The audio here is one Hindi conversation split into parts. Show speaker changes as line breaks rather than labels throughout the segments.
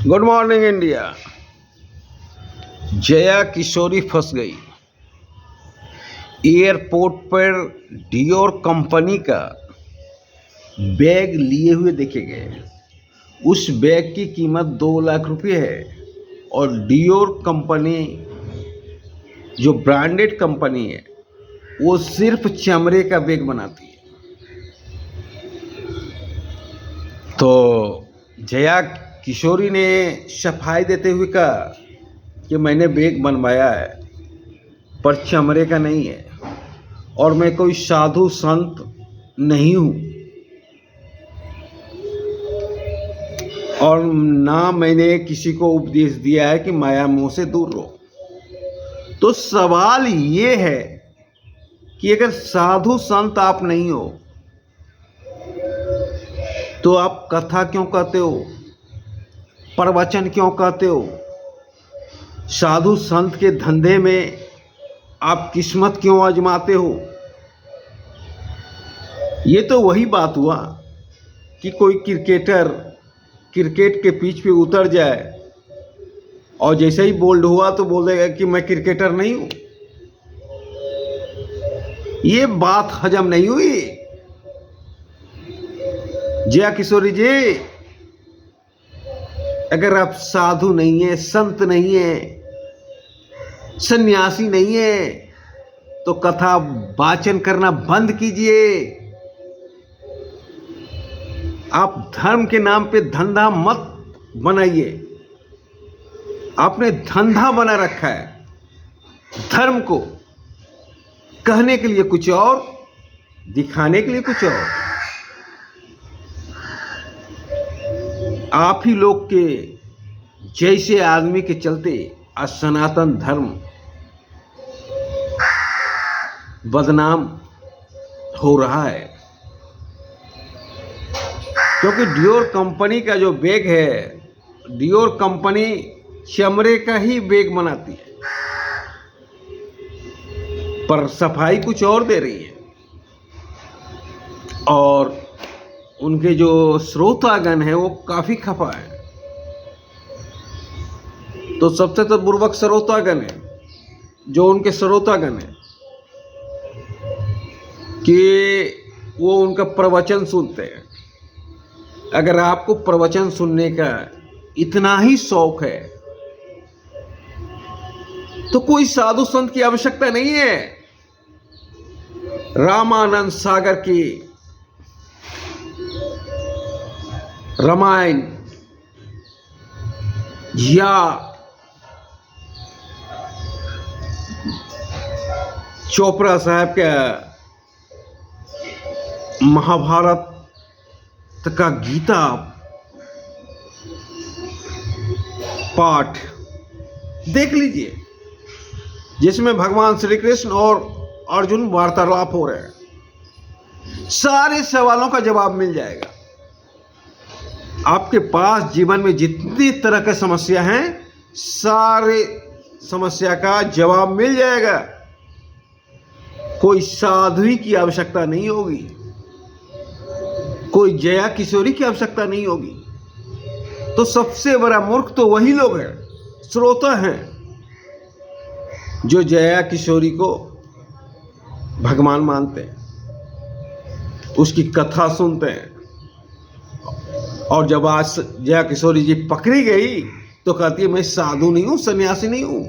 Good morning India. Jaya Kishori फंस गई। एयरपोर्ट पर डियोर कंपनी का बैग लिए हुए देखे गए। उस बैग की कीमत 2 लाख रुपए है और डियोर कंपनी जो ब्रांडेड कंपनी है वो सिर्फ चमड़े का बैग बनाती है। तो जया किशोरी ने सफाई देते हुए कहा कि मैंने बैग बनवाया है पर चमड़े का नहीं है और मैं कोई साधु संत नहीं हूँ और ना मैंने किसी को उपदेश दिया है कि माया मोह से दूर रहो। तो सवाल ये है कि अगर साधु संत आप नहीं हो तो आप कथा क्यों कहते हो, प्रवचन क्यों कहते हो, साधु संत के धंधे में आप किस्मत क्यों आजमाते हो। ये तो वही बात हुआ कि कोई क्रिकेटर क्रिकेट के पिच पे उतर जाए और जैसे ही बोल्ड हुआ तो बोलेगा कि मैं क्रिकेटर नहीं हूं। ये बात हजम नहीं हुई। जया किशोरी जी, अगर आप साधु नहीं है, संत नहीं है, सन्यासी नहीं है तो कथा वाचन करना बंद कीजिए। आप धर्म के नाम पे धंधा मत बनाइए। आपने धंधा बना रखा है धर्म को, कहने के लिए कुछ और, दिखाने के लिए कुछ और। आप ही लोग के जैसे आदमी के चलते आज सनातन धर्म बदनाम हो रहा है, क्योंकि डियोर कंपनी का जो बैग है, डियोर कंपनी चमड़े का ही बैग बनाती है पर सफाई कुछ और दे रही है। और उनके जो श्रोतागण है वो काफी खफा है। तो सबसे तो बुर्बक श्रोतागण है जो उनके श्रोतागण है कि वो उनका प्रवचन सुनते हैं। अगर आपको प्रवचन सुनने का इतना ही शौक है तो कोई साधु संत की आवश्यकता नहीं है। रामानंद सागर की रामायण या चोपड़ा साहब का महाभारत का गीता पाठ देख लीजिए, जिसमें भगवान श्री कृष्ण और अर्जुन वार्तालाप हो रहे हैं। सारे सवालों का जवाब मिल जाएगा। आपके पास जीवन में जितनी तरह की समस्या हैं, सारे समस्या का जवाब मिल जाएगा। कोई साध्वी की आवश्यकता नहीं होगी, कोई जया किशोरी की आवश्यकता नहीं होगी। तो सबसे बड़ा मूर्ख तो वही लोग हैं, श्रोता हैं, जो जया किशोरी को भगवान मानते हैं, उसकी कथा सुनते हैं। और जब आज जया किशोरी जी पकड़ी गई तो कहती है मैं साधु नहीं हूं, सन्यासी नहीं हूं,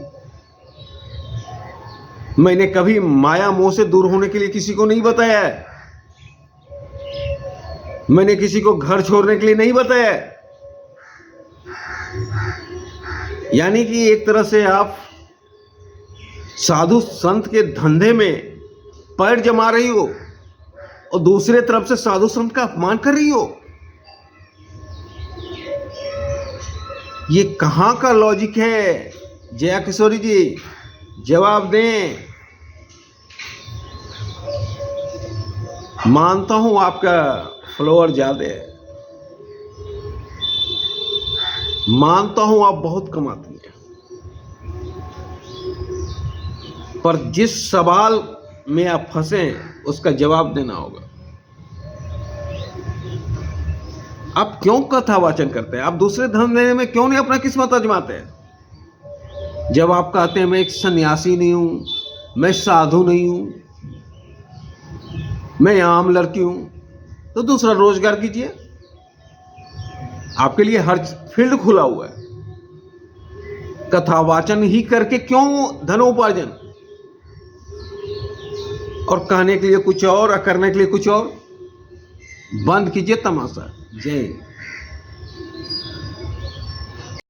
मैंने कभी माया मोह से दूर होने के लिए किसी को नहीं बताया है, मैंने किसी को घर छोड़ने के लिए नहीं बताया। यानी कि एक तरह से आप साधु संत के धंधे में पैर जमा रही हो और दूसरे तरफ से साधु संत का अपमान कर रही हो। ये कहां का लॉजिक है? जया किशोरी जी जवाब दें। मानता हूं आपका फॉलोअर ज्यादा है, मानता हूं आप बहुत कमाती हैं, पर जिस सवाल में आप फंसे उसका जवाब देना होगा। आप क्यों कथा वाचन करते हैं? आप दूसरे धर्म लेने में क्यों नहीं अपना किस्मत आजमाते हैं? जब आप कहते हैं मैं एक सन्यासी नहीं हूं, मैं साधु नहीं हूं, मैं आम लड़की हूं, तो दूसरा रोजगार कीजिए। आपके लिए हर फील्ड खुला हुआ है। कथा वाचन ही करके क्यों धनोपार्जन? और कहने के लिए कुछ और करने के लिए कुछ और। बंद कीजिए तमाशा। जय